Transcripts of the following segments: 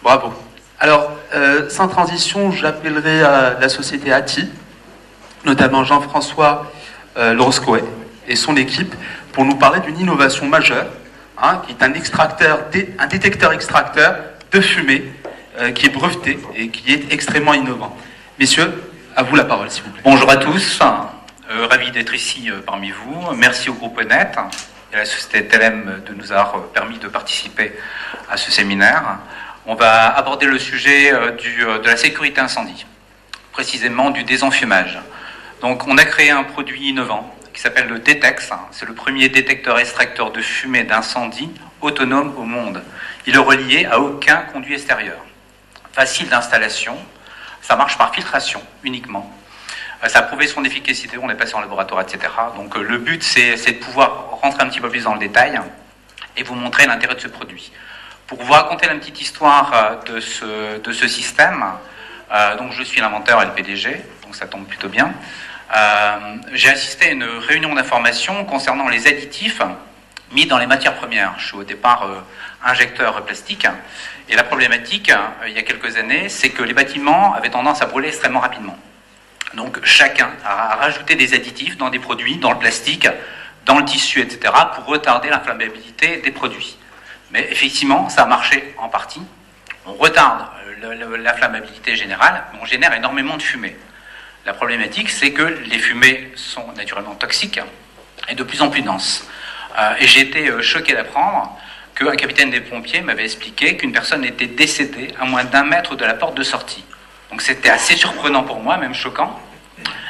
Bravo. Alors, sans transition, j'appellerai la société ATI, notamment Jean-François Loroscoe et son équipe, pour nous parler d'une innovation majeure, qui est un détecteur-extracteur de fumée, qui est breveté et qui est extrêmement innovant. Messieurs, à vous la parole, s'il vous plaît. Bonjour à tous, ravi d'être ici parmi vous. Merci au groupe Net et à la société TLM de nous avoir permis de participer à ce séminaire. On va aborder le sujet de la sécurité incendie, précisément du désenfumage. Donc on a créé un produit innovant qui s'appelle le Detex. C'est le premier détecteur-extracteur de fumée d'incendie autonome au monde. Il est relié à aucun conduit extérieur. Facile d'installation, ça marche par filtration uniquement. Ça a prouvé son efficacité, on est passé en laboratoire, etc. Donc le but, c'est de pouvoir rentrer un petit peu plus dans le détail et vous montrer l'intérêt de ce produit. Pour vous raconter la petite histoire de ce système, donc je suis l'inventeur et le PDG, donc ça tombe plutôt bien. J'ai assisté à une réunion d'information concernant les additifs mis dans les matières premières. Je suis au départ injecteur plastique. Et la problématique, il y a quelques années, c'est que les bâtiments avaient tendance à brûler extrêmement rapidement. Donc chacun a rajouté des additifs dans des produits, dans le plastique, dans le tissu, etc., pour retarder l'inflammabilité des produits. Mais effectivement, ça a marché en partie. On retarde l'inflammabilité générale, mais on génère énormément de fumée. La problématique, c'est que les fumées sont naturellement toxiques et de plus en plus denses. Et j'ai été choqué d'apprendre qu'un capitaine des pompiers m'avait expliqué qu'une personne était décédée à moins d'1 mètre de la porte de sortie. Donc c'était assez surprenant pour moi, même choquant.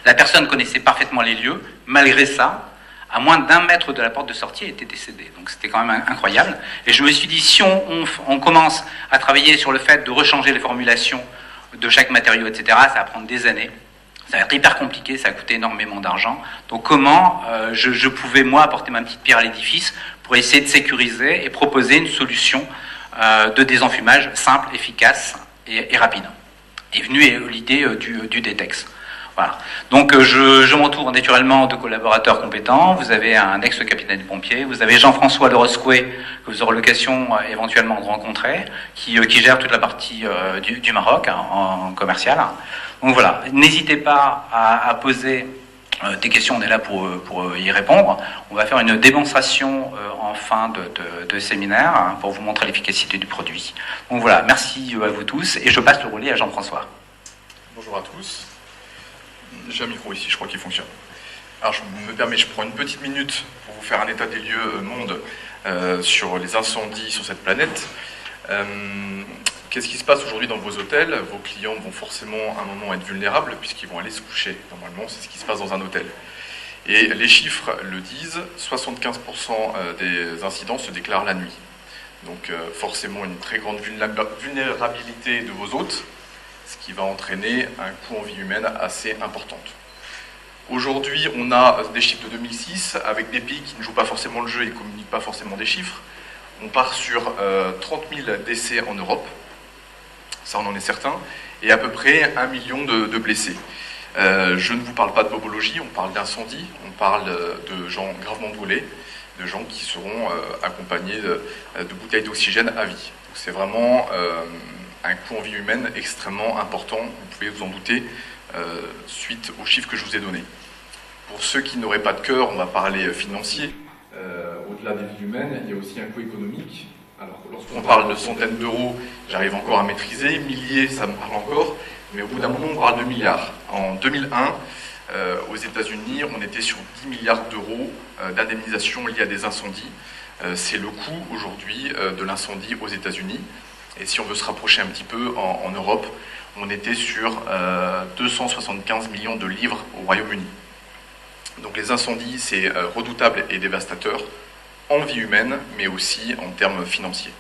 La personne connaissait parfaitement les lieux, malgré ça, à moins d'1 mètre de la porte de sortie, elle était décédée. Donc c'était quand même incroyable. Et je me suis dit, si on commence à travailler sur le fait de rechanger les formulations de chaque matériau, etc., ça va prendre des années. Ça va être hyper compliqué, ça va coûter énormément d'argent. Donc comment je pouvais, moi, apporter ma petite pierre à l'édifice pour essayer de sécuriser et proposer une solution de désenfumage simple, efficace et rapide. Est venue l'idée du Detex. Voilà. Donc je m'entoure naturellement de collaborateurs compétents. Vous avez un ex-capitaine de pompiers, vous avez Jean-François Loroscoe, que vous aurez l'occasion éventuellement de rencontrer, qui gère toute la partie du Maroc en commercial. Donc voilà, n'hésitez pas à poser des questions, on est là pour y répondre. On va faire une démonstration en fin de séminaire pour vous montrer l'efficacité du produit. Donc voilà, merci à vous tous et je passe le relais à Jean-François. Bonjour à tous. J'ai un micro ici, je crois qu'il fonctionne. Alors je me permets, je prends une petite minute pour vous faire un état des lieux monde sur les incendies sur cette planète. Qu'est-ce qui se passe aujourd'hui dans vos hôtels? Vos clients vont forcément à un moment être vulnérables puisqu'ils vont aller se coucher. Normalement, c'est ce qui se passe dans un hôtel. Et les chiffres le disent, 75% des incidents se déclarent la nuit. Donc forcément une très grande vulnérabilité de vos hôtes, ce qui va entraîner un coût en vie humaine assez importante. Aujourd'hui, on a des chiffres de 2006 avec des pays qui ne jouent pas forcément le jeu et ne communiquent pas forcément des chiffres. On part sur 30 000 décès en Europe, ça on en est certain, et à peu près 1 million de blessés. Je ne vous parle pas de bobologie, on parle d'incendie, on parle de gens gravement brûlés, de gens qui seront accompagnés de bouteilles d'oxygène à vie. C'est vraiment un coût en vie humaine extrêmement important, vous pouvez vous en douter, suite aux chiffres que je vous ai donnés. Pour ceux qui n'auraient pas de cœur, on va parler financier. Au-delà des vies humaines, il y a aussi un coût économique. Alors, lorsqu'on parle de centaines d'euros, j'arrive encore à maîtriser, milliers, ça me parle encore, mais au bout d'un moment, on parle de milliards. En 2001, aux États-Unis, on était sur 10 milliards d'euros d'indemnisation liées à des incendies. C'est le coût aujourd'hui de l'incendie aux États-Unis. Et si on veut se rapprocher un petit peu en Europe, on était sur 275 millions de livres au Royaume-Uni. Donc les incendies, c'est redoutable et dévastateur en vie humaine, mais aussi en termes financiers.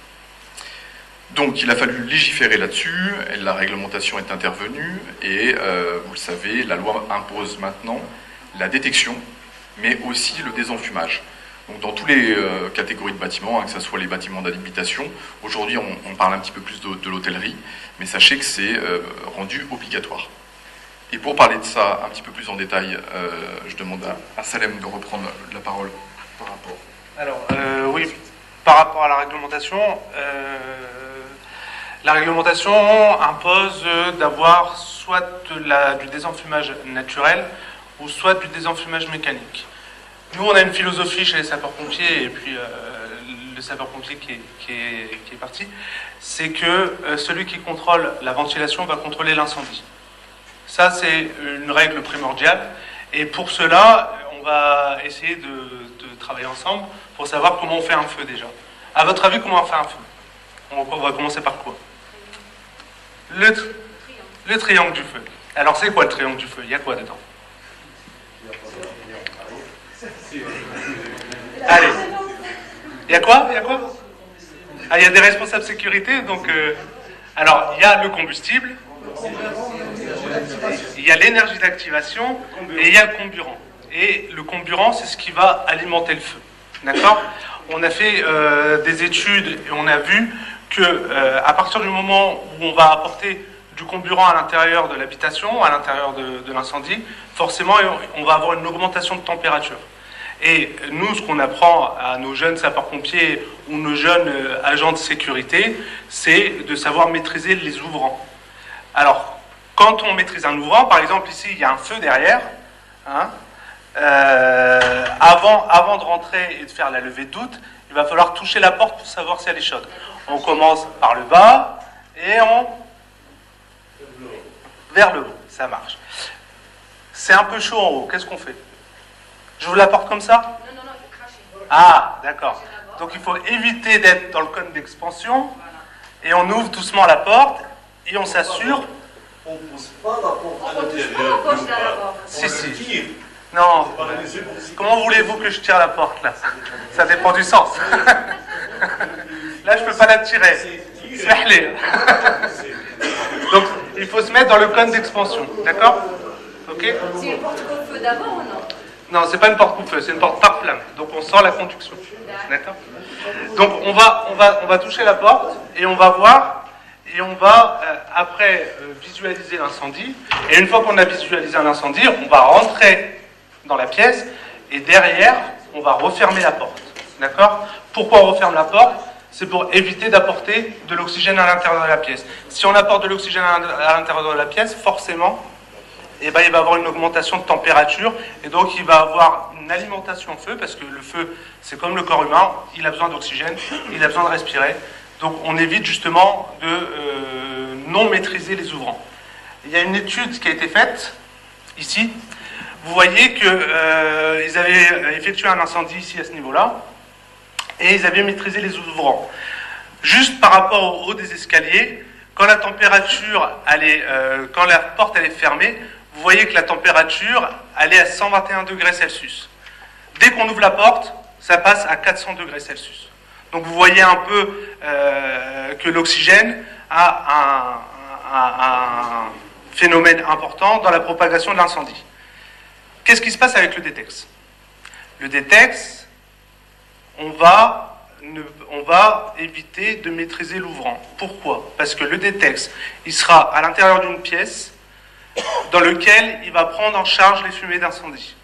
Donc il a fallu légiférer là-dessus, la réglementation est intervenue, et vous le savez, la loi impose maintenant la détection, mais aussi le désenfumage. Donc dans toutes les catégories de bâtiments, que ce soit les bâtiments d'habitation, aujourd'hui on parle un petit peu plus de l'hôtellerie, mais sachez que c'est rendu obligatoire. Et pour parler de ça un petit peu plus en détail, je demande à Salem de reprendre la parole par rapport. Alors, oui, par rapport à la réglementation, La réglementation impose d'avoir soit du désenfumage naturel ou soit du désenfumage mécanique. Nous, on a une philosophie chez les sapeurs-pompiers, et puis le sapeur-pompier qui est parti, c'est que celui qui contrôle la ventilation va contrôler l'incendie. Ça, c'est une règle primordiale. Et pour cela, on va essayer de travailler ensemble pour savoir comment on fait un feu déjà. À votre avis, comment on fait un feu? On va commencer par quoi? Le triangle du feu. Alors, c'est quoi le triangle du feu? Il y a quoi dedans? Allez. Il y a quoi? Ah, il y a des responsables sécurité, donc... alors, il y a le combustible, il y a l'énergie d'activation, et il y a le comburant. Et le comburant, c'est ce qui va alimenter le feu. D'accord? On a fait des études et on a vu que à partir du moment où on va apporter du comburant à l'intérieur de l'habitation, à l'intérieur de l'incendie, forcément, on va avoir une augmentation de température. Et nous, ce qu'on apprend à nos jeunes sapeurs-pompiers ou nos jeunes agents de sécurité, c'est de savoir maîtriser les ouvrants. Alors, quand on maîtrise un ouvrant, par exemple ici, il y a un feu derrière, hein, avant de rentrer et de faire la levée de doute, il va falloir toucher la porte pour savoir si elle est chaude. On commence par le bas et vers le haut, ça marche. C'est un peu chaud en haut, qu'est-ce qu'on fait? J'ouvre la porte comme ça? Non, il faut cracher. Ah, d'accord. Donc il faut éviter d'être dans le cône d'expansion, et on ouvre doucement la porte, et on s'assure... On ne pousse pas la porte à On ne touche pas l'intérieur. la gauche là, d'abord. Si. Non. Comment voulez-vous que je tire la porte, là? Ça dépend du sens. Là, je ne peux pas la tirer. Smahli. Donc, il faut se mettre dans le cône d'expansion. D'accord? Ok? C'est une porte coup-de-feu d'abord ou non? Non, c'est pas une porte coupe-feu, c'est une porte par flamme. Donc, on sent la conduction. D'accord? Donc, on va toucher la porte et on va voir. Et on va après visualiser l'incendie. Et une fois qu'on a visualisé un incendie, on va rentrer dans la pièce et derrière, on va refermer la porte. D'accord? Pourquoi on referme la porte? C'est pour éviter d'apporter de l'oxygène à l'intérieur de la pièce. Si on apporte de l'oxygène à l'intérieur de la pièce, forcément, il va y avoir une augmentation de température et donc il va avoir une alimentation en feu, parce que le feu, c'est comme le corps humain, il a besoin d'oxygène, il a besoin de respirer. Donc on évite justement de non maîtriser les ouvrants. Il y a une étude qui a été faite ici. Vous voyez qu'ils avaient effectué un incendie ici à ce niveau-là et ils avaient maîtrisé les ouvrants. Juste par rapport au haut des escaliers, quand la température, quand la porte elle est fermée, vous voyez que la température elle est à 121 degrés Celsius. Dès qu'on ouvre la porte, ça passe à 400 degrés Celsius. Donc vous voyez un peu que l'oxygène a un phénomène important dans la propagation de l'incendie. Qu'est-ce qui se passe avec le détex? Le détex, on va éviter de maîtriser l'ouvrant. Pourquoi? Parce que le détex, il sera à l'intérieur d'une pièce dans laquelle il va prendre en charge les fumées d'incendie.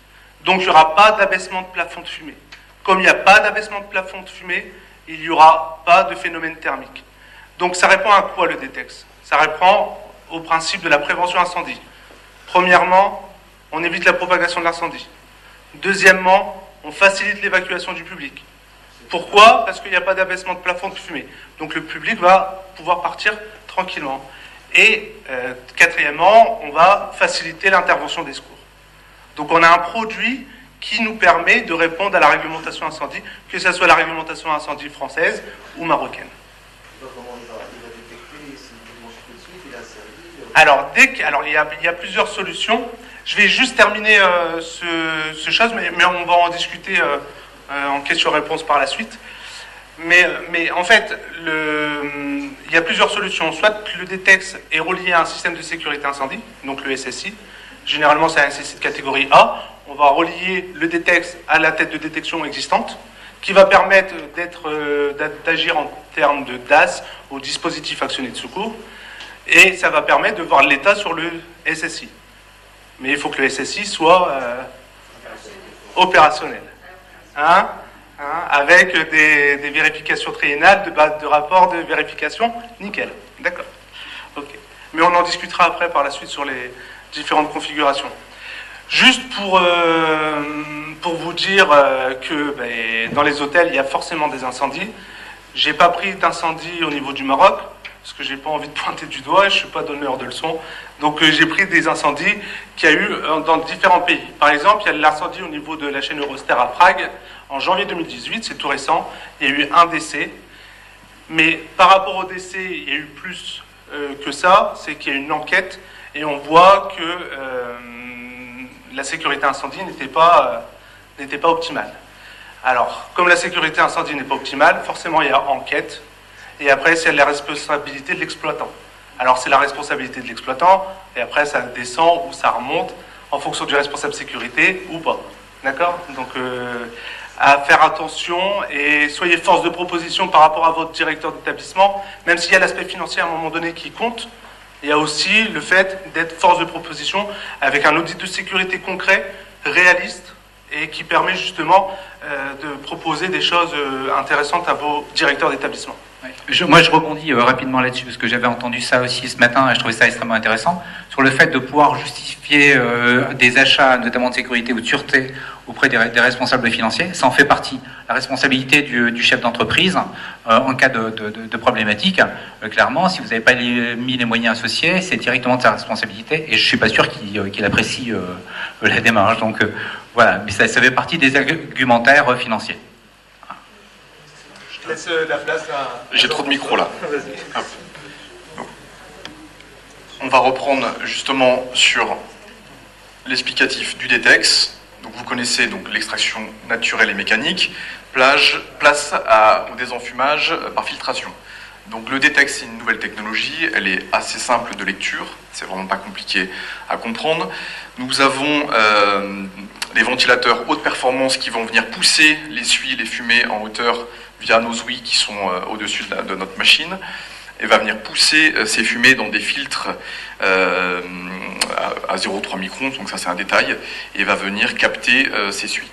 Donc il n'y aura pas d'abaissement de plafond de fumée. Comme il n'y a pas d'abaissement de plafond de fumée, il n'y aura pas de phénomène thermique. Donc ça répond à quoi le détex? Ça répond au principe de la prévention incendie. Premièrement, on évite la propagation de l'incendie. Deuxièmement, on facilite l'évacuation du public. Pourquoi? Parce qu'il n'y a pas d'abaissement de plafond de fumée. Donc le public va pouvoir partir tranquillement. Et quatrièmement, on va faciliter l'intervention des secours. Donc on a un produit qui nous permet de répondre à la réglementation incendie, que ce soit la réglementation incendie française ou marocaine. Alors, il y a plusieurs solutions. Je vais juste terminer ce chose, mais on va en discuter en question-réponse par la suite. Mais en fait, il y a plusieurs solutions. Soit le détex est relié à un système de sécurité incendie, donc le SSI. Généralement, c'est un SSI de catégorie A. On va relier le détex à la tête de détection existante, qui va permettre d'agir en termes de DAS, au dispositif actionné de secours, et ça va permettre de voir l'état sur le SSI. Mais il faut que le SSI soit opérationnel. Hein? hein, avec des vérifications triennales de base de rapport de vérification, nickel. D'accord. Ok. Mais on en discutera après par la suite sur les différentes configurations. Juste pour vous dire que dans les hôtels, il y a forcément des incendies. J'ai pas pris d'incendie au niveau du Maroc, parce que j'ai pas envie de pointer du doigt, je suis pas donneur de leçons. Donc j'ai pris des incendies qu'il y a eu dans différents pays. Par exemple, il y a l'incendie au niveau de la chaîne Euroster à Prague, en janvier 2018, c'est tout récent, il y a eu un décès. Mais par rapport au décès, il y a eu plus que ça, c'est qu'il y a une enquête, et on voit que la sécurité incendie n'était pas optimale. Alors, comme la sécurité incendie n'est pas optimale, forcément il y a enquête, et après c'est la responsabilité de l'exploitant. Alors c'est la responsabilité de l'exploitant, et après ça descend ou ça remonte en fonction du responsable sécurité ou pas. D'accord? Donc à faire attention, et soyez force de proposition par rapport à votre directeur d'établissement, même s'il y a l'aspect financier à un moment donné qui compte. Il y a aussi le fait d'être force de proposition avec un audit de sécurité concret, réaliste, et qui permet justement de proposer des choses intéressantes à vos directeurs d'établissement. Moi, je rebondis rapidement là-dessus, parce que j'avais entendu ça aussi ce matin, et je trouvais ça extrêmement intéressant, sur le fait de pouvoir justifier des achats, notamment de sécurité ou de sûreté, auprès des responsables financiers. Ça en fait partie. La responsabilité du chef d'entreprise, en cas de problématique, clairement, si vous n'avez pas mis les moyens associés, c'est directement de sa responsabilité, et je ne suis pas sûr qu'il apprécie la démarche. Donc voilà, mais ça fait partie des argumentaires financiers. Je laisse la place à... J'ai trop de micros là. Hop. On va reprendre justement sur l'explicatif du DTEX. Donc vous connaissez donc l'extraction naturelle et mécanique. Place au désenfumage par filtration. Donc le DTEX, c'est une nouvelle technologie, elle est assez simple de lecture, c'est vraiment pas compliqué à comprendre. Nous avons des ventilateurs haute performance qui vont venir pousser les suies et les fumées en hauteur via nos ouïes qui sont au-dessus de notre machine, et va venir pousser ces fumées dans des filtres à 0,3 microns, donc ça c'est un détail, et va venir capter ces suies.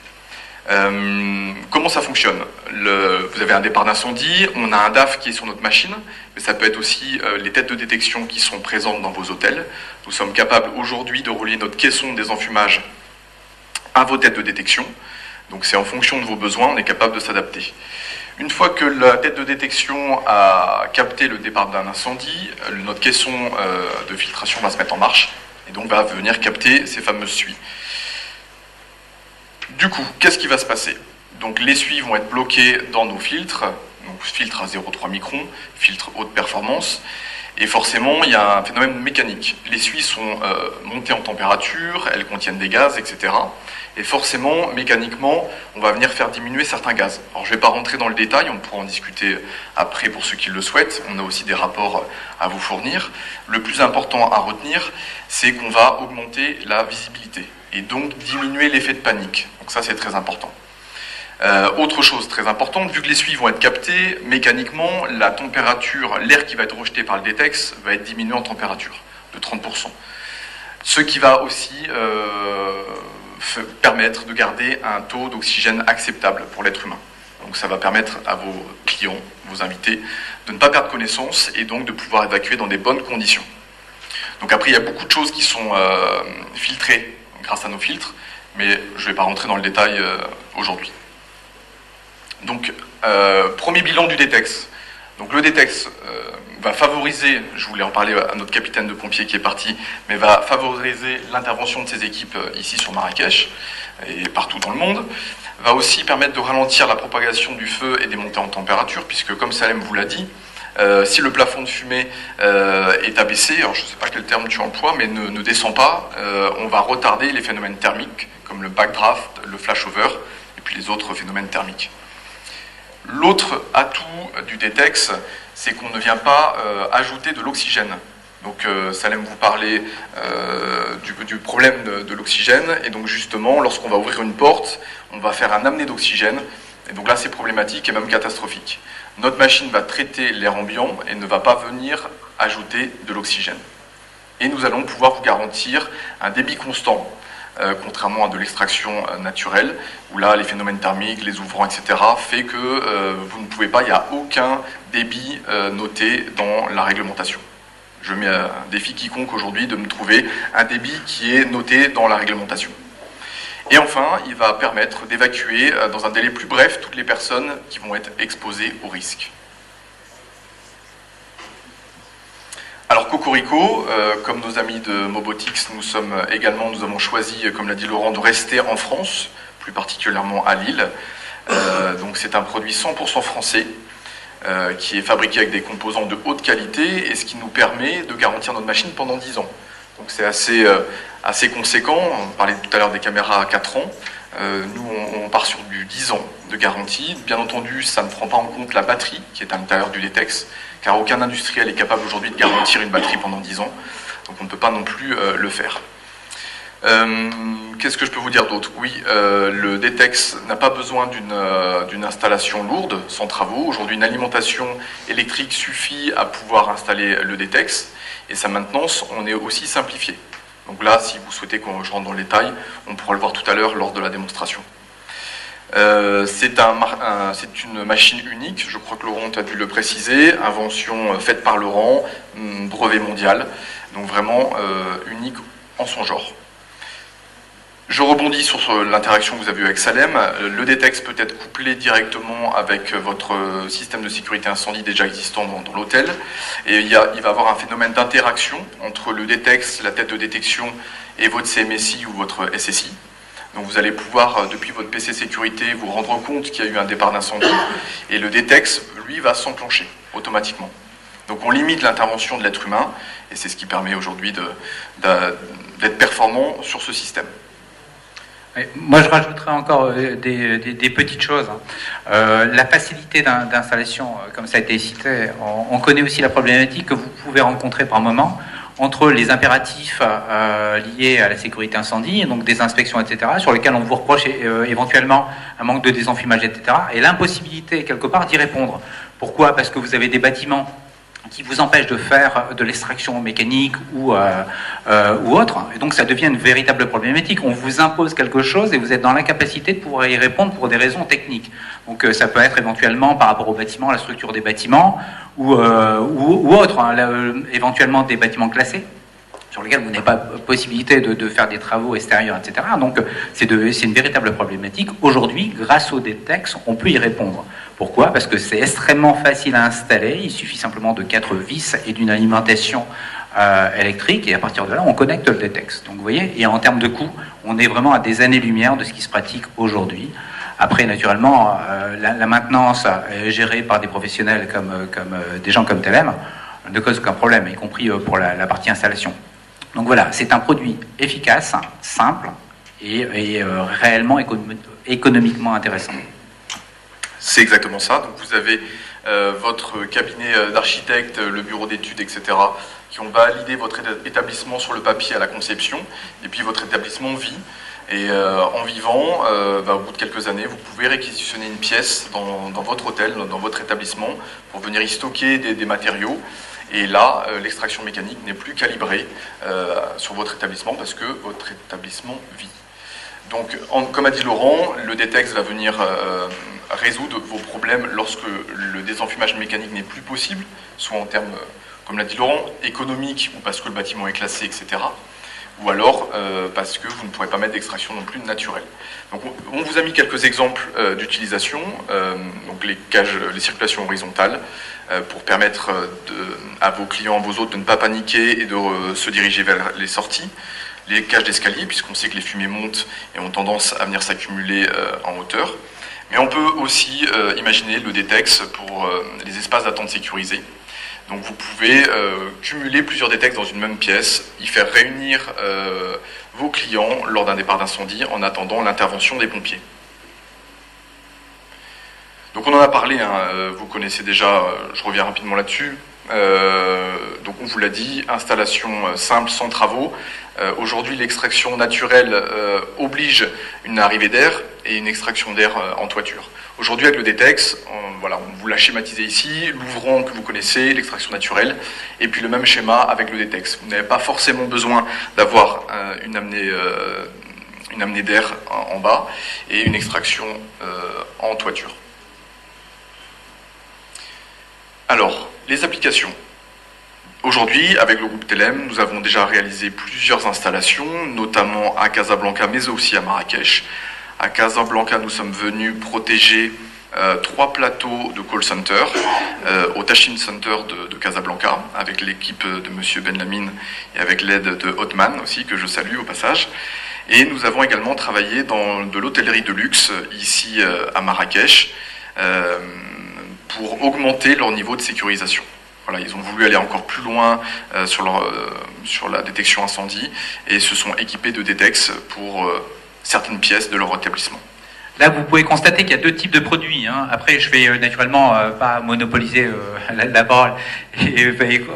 Comment ça fonctionne? Vous avez un départ d'incendie, on a un DAF qui est sur notre machine, mais ça peut être aussi les têtes de détection qui sont présentes dans vos hôtels. Nous sommes capables aujourd'hui de relier notre caisson de désenfumage à vos têtes de détection. Donc c'est en fonction de vos besoins, on est capable de s'adapter. Une fois que la tête de détection a capté le départ d'un incendie, notre caisson de filtration va se mettre en marche et donc va venir capter ces fameuses suies. Du coup, qu'est-ce qui va se passer? Donc les suies vont être bloquées dans nos filtres, donc filtre à 0,3 microns, filtre haute performance, et forcément il y a un phénomène mécanique. Les suies sont montées en température, elles contiennent des gaz, etc. Et forcément, mécaniquement, on va venir faire diminuer certains gaz. Alors je ne vais pas rentrer dans le détail, on pourra en discuter après pour ceux qui le souhaitent, on a aussi des rapports à vous fournir. Le plus important à retenir, c'est qu'on va augmenter la visibilité, et donc diminuer l'effet de panique. Donc ça c'est très important. Autre chose très importante, vu que les suies vont être captées, mécaniquement, la température, l'air qui va être rejeté par le DTEX va être diminué en température de 30%. Ce qui va aussi permettre de garder un taux d'oxygène acceptable pour l'être humain. Donc ça va permettre à vos clients, vos invités, de ne pas perdre connaissance et donc de pouvoir évacuer dans des bonnes conditions. Donc après, il y a beaucoup de choses qui sont filtrées grâce à nos filtres, mais je ne vais pas rentrer dans le détail aujourd'hui. Donc, premier bilan du DTEX. Donc le DTEX va favoriser, je voulais en parler à notre capitaine de pompiers qui est parti, mais va favoriser l'intervention de ses équipes ici sur Marrakech et partout dans le monde. Va aussi permettre de ralentir la propagation du feu et des montées en température, puisque comme Salem vous l'a dit, si le plafond de fumée est abaissé, alors je ne sais pas quel terme tu emploies, mais ne descend pas, on va retarder les phénomènes thermiques, comme le backdraft, le flashover, et puis les autres phénomènes thermiques. L'autre atout du DTEX, c'est qu'on ne vient pas ajouter de l'oxygène. Donc Salem vous parlait du problème de l'oxygène, et donc justement, lorsqu'on va ouvrir une porte, on va faire un amené d'oxygène, et donc là c'est problématique et même catastrophique. Notre machine va traiter l'air ambiant et ne va pas venir ajouter de l'oxygène. Et nous allons pouvoir vous garantir un débit constant contrairement à de l'extraction naturelle, où là, les phénomènes thermiques, les ouvrants, etc., fait que vous ne pouvez pas, il n'y a aucun débit noté dans la réglementation. Je mets un défi quiconque aujourd'hui de me trouver un débit qui est noté dans la réglementation. Et enfin, il va permettre d'évacuer dans un délai plus bref toutes les personnes qui vont être exposées au risque. Alors Cocorico, comme nos amis de Mobotix, nous avons choisi, comme l'a dit Laurent, de rester en France, plus particulièrement à Lille. Donc c'est un produit 100% français, qui est fabriqué avec des composants de haute qualité, et ce qui nous permet de garantir notre machine pendant 10 ans. Donc c'est assez conséquent. On parlait tout à l'heure des caméras à 4 ans. Nous, on part sur du 10 ans de garantie. Bien entendu, ça ne prend pas en compte la batterie qui est à l'intérieur du latex, car aucun industriel est capable aujourd'hui de garantir une batterie pendant 10 ans. Donc on ne peut pas non plus le faire. Qu'est-ce que je peux vous dire d'autre? Oui, le Detex n'a pas besoin d'une installation lourde, sans travaux. Aujourd'hui, une alimentation électrique suffit à pouvoir installer le Detex, et sa maintenance, on est aussi simplifié. Donc là, si vous souhaitez qu'on rentre dans le détail, on pourra le voir tout à l'heure lors de la démonstration. C'est une machine unique, je crois que Laurent a dû le préciser, invention faite par Laurent, brevet mondial, donc vraiment unique en son genre. Je rebondis sur l'interaction que vous avez eue avec Salem. Le Detex peut être couplé directement avec votre système de sécurité incendie déjà existant dans l'hôtel. Et il va avoir un phénomène d'interaction entre le Detex, la tête de détection, et votre CMSI ou votre SSI. Donc vous allez pouvoir, depuis votre PC sécurité, vous rendre compte qu'il y a eu un départ d'incendie. Et le Detex, lui, va s'enclencher automatiquement. Donc on limite l'intervention de l'être humain, et c'est ce qui permet aujourd'hui d'être performant sur ce système. Moi, je rajouterais encore des petites choses. La facilité d'installation, comme ça a été cité, on connaît aussi la problématique que vous pouvez rencontrer par moment entre les impératifs liés à la sécurité incendie, donc des inspections, etc., sur lesquels on vous reproche éventuellement un manque de désenfumage, etc., et l'impossibilité, quelque part, d'y répondre. Pourquoi? Parce que vous avez des bâtiments qui vous empêche de faire de l'extraction mécanique ou autre. Et donc ça devient une véritable problématique. On vous impose quelque chose et vous êtes dans l'incapacité de pouvoir y répondre pour des raisons techniques. Donc ça peut être éventuellement par rapport au bâtiment, la structure des bâtiments ou autre, hein, éventuellement des bâtiments classés sur lesquels vous n'avez pas possibilité de faire des travaux extérieurs, etc. Donc c'est une véritable problématique. Aujourd'hui, grâce au Detex, on peut y répondre. Pourquoi? Parce que c'est extrêmement facile à installer, il suffit simplement de 4 vis et d'une alimentation électrique, et à partir de là, on connecte le Detex. Donc vous voyez, et en termes de coût, on est vraiment à des années-lumière de ce qui se pratique aujourd'hui. Après, naturellement, la maintenance gérée par des professionnels comme des gens comme Telem ne cause aucun problème, y compris pour la partie installation. Donc voilà, c'est un produit efficace, simple et réellement économiquement intéressant. C'est exactement ça. Donc vous avez votre cabinet d'architecte, le bureau d'études, etc., qui ont validé votre établissement sur le papier à la conception, et puis votre établissement vit. Et en vivant, au bout de quelques années, vous pouvez réquisitionner une pièce dans votre hôtel, dans votre établissement, pour venir y stocker des matériaux. Et là, l'extraction mécanique n'est plus calibrée sur votre établissement parce que votre établissement vit. Donc, comme a dit Laurent, le Detex va venir résoudre vos problèmes lorsque le désenfumage mécanique n'est plus possible, soit en termes, comme l'a dit Laurent, économiques ou parce que le bâtiment est classé, etc. Ou alors parce que vous ne pourrez pas mettre d'extraction non plus naturelle. Donc on vous a mis quelques exemples d'utilisation, donc les cages, les circulations horizontales, pour permettre à vos clients, à vos hôtes de ne pas paniquer et de se diriger vers les sorties. Les cages d'escalier, puisqu'on sait que les fumées montent et ont tendance à venir s'accumuler en hauteur. Mais on peut aussi imaginer le Detex pour les espaces d'attente sécurisés. Donc vous pouvez cumuler plusieurs Detex dans une même pièce, y faire réunir vos clients lors d'un départ d'incendie en attendant l'intervention des pompiers. Donc on en a parlé, hein, vous connaissez déjà, je reviens rapidement là-dessus. Donc on vous l'a dit, installation simple, sans travaux. Aujourd'hui, l'extraction naturelle oblige une arrivée d'air et une extraction d'air en toiture. Aujourd'hui, avec le Detex, on vous l'a schématisé ici, l'ouvrant que vous connaissez, l'extraction naturelle, et puis le même schéma avec le Detex. Vous n'avez pas forcément besoin d'avoir une amenée une amenée d'air en bas et une extraction en toiture. Alors, les applications. Aujourd'hui, avec le groupe Telem, nous avons déjà réalisé plusieurs installations, notamment à Casablanca, mais aussi à Marrakech. À Casablanca, nous sommes venus protéger 3 plateaux de call center au Tachine Center de Casablanca, avec l'équipe de M. Benlamine et avec l'aide de Hotman aussi, que je salue au passage. Et nous avons également travaillé dans de l'hôtellerie de luxe, ici à Marrakech, pour augmenter leur niveau de sécurisation. Voilà, ils ont voulu aller encore plus loin sur la détection incendie et se sont équipés de Detex pour certaines pièces de leur établissement. Là, vous pouvez constater qu'il y a 2 types de produits. Hein. Après, je vais naturellement pas monopoliser la parole.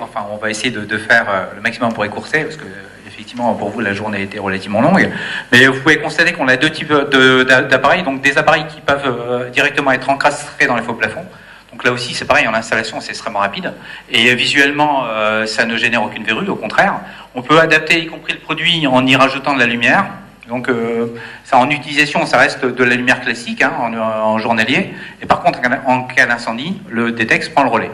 Enfin, on va essayer de faire le maximum pour écourter, parce que effectivement, pour vous, la journée a été relativement longue. Mais vous pouvez constater qu'on a 2 types d'appareils. Donc, des appareils qui peuvent directement être encastrés dans les faux plafonds. Donc là aussi, c'est pareil, en installation, c'est extrêmement rapide. Et visuellement, ça ne génère aucune verrue, au contraire. On peut adapter, y compris le produit, en y rajoutant de la lumière. Donc, ça, en utilisation, ça reste de la lumière classique, hein, en journalier. Et par contre, en cas d'incendie, le Detex prend le relais.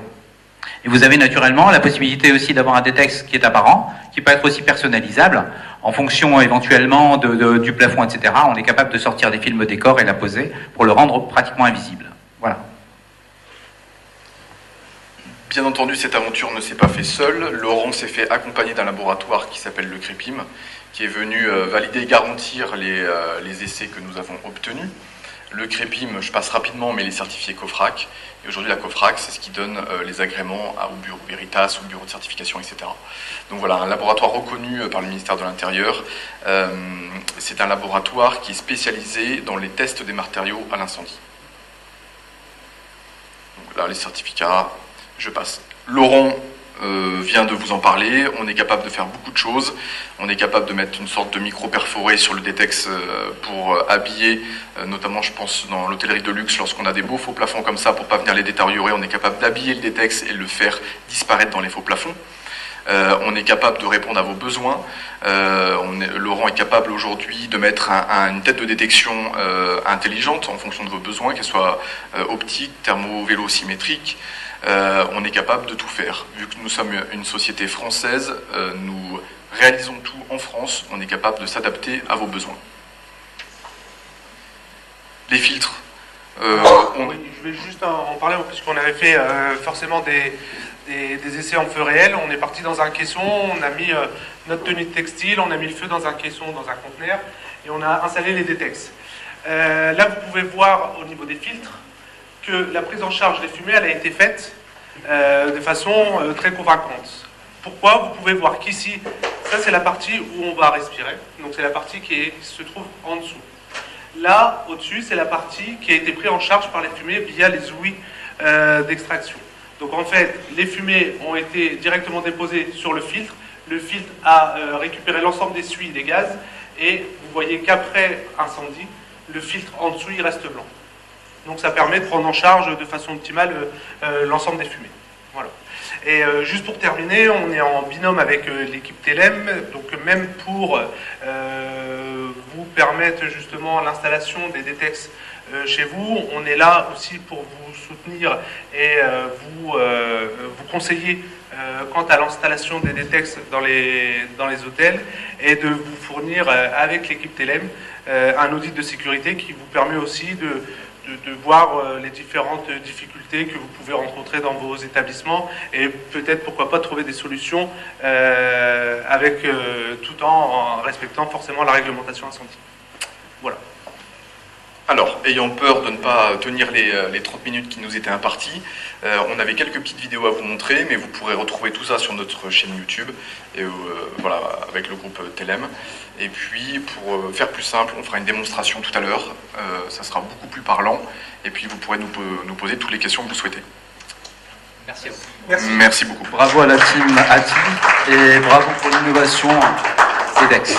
Et vous avez naturellement la possibilité aussi d'avoir un Detex qui est apparent, qui peut être aussi personnalisable, en fonction éventuellement du plafond, etc. On est capable de sortir des films décors et la poser pour le rendre pratiquement invisible. Voilà. Bien entendu, cette aventure ne s'est pas faite seule. Laurent s'est fait accompagner d'un laboratoire qui s'appelle le CREPIM, qui est venu valider et garantir les essais que nous avons obtenus. Le CREPIM, je passe rapidement, mais il est certifié COFRAC. Et aujourd'hui, la COFRAC, c'est ce qui donne les agréments au bureau Veritas, au bureau de certification, etc. Donc voilà, un laboratoire reconnu par le ministère de l'Intérieur. C'est un laboratoire qui est spécialisé dans les tests des matériaux à l'incendie. Donc là, les certificats, je passe. Laurent vient de vous en parler. On est capable de faire beaucoup de choses. On est capable de mettre une sorte de micro perforé sur le Detex pour habiller, notamment je pense dans l'hôtellerie de luxe, lorsqu'on a des beaux faux plafonds comme ça pour pas venir les détériorer, on est capable d'habiller le Detex et le faire disparaître dans les faux plafonds. On est capable de répondre à vos besoins. Laurent est capable aujourd'hui de mettre une tête de détection intelligente en fonction de vos besoins, qu'elle soit optique, thermo, vélo, symétrique. On est capable de tout faire. Vu que nous sommes une société française, nous réalisons tout en France, on est capable de s'adapter à vos besoins. Les filtres. Oui, je vais juste en parler, puisqu'on avait fait forcément des essais en feu réel. On est parti dans un caisson, on a mis notre tenue de textile, on a mis le feu dans un caisson, dans un conteneur, et on a installé les Detex. Là, vous pouvez voir au niveau des filtres que la prise en charge des fumées, elle a été faite de façon très convaincante. Pourquoi? Vous pouvez voir qu'ici, ça c'est la partie où on va respirer, donc c'est la partie qui se trouve en dessous. Là, au-dessus, c'est la partie qui a été prise en charge par les fumées via les ouïes d'extraction. Donc en fait, les fumées ont été directement déposées sur le filtre a récupéré l'ensemble des suies et des gaz, et vous voyez qu'après incendie, le filtre en dessous, il reste blanc. Donc ça permet de prendre en charge de façon optimale l'ensemble des fumées. Voilà. Et juste pour terminer, on est en binôme avec l'équipe Telem, donc même pour vous permettre justement l'installation des Detex chez vous, on est là aussi pour vous soutenir et vous conseiller quant à l'installation des Detex dans les hôtels, et de vous fournir avec l'équipe Telem un audit de sécurité qui vous permet aussi de voir les différentes difficultés que vous pouvez rencontrer dans vos établissements, et peut-être pourquoi pas trouver des solutions tout en respectant forcément la réglementation incendie. Voilà. Alors, ayant peur de ne pas tenir les 30 minutes qui nous étaient imparties, on avait quelques petites vidéos à vous montrer, mais vous pourrez retrouver tout ça sur notre chaîne YouTube, et voilà, avec le groupe Telem. Et puis, pour faire plus simple, on fera une démonstration tout à l'heure, ça sera beaucoup plus parlant, et puis vous pourrez nous poser toutes les questions que vous souhaitez. Merci à vous. Merci beaucoup. Bravo à la team ATI et bravo pour l'innovation Detex.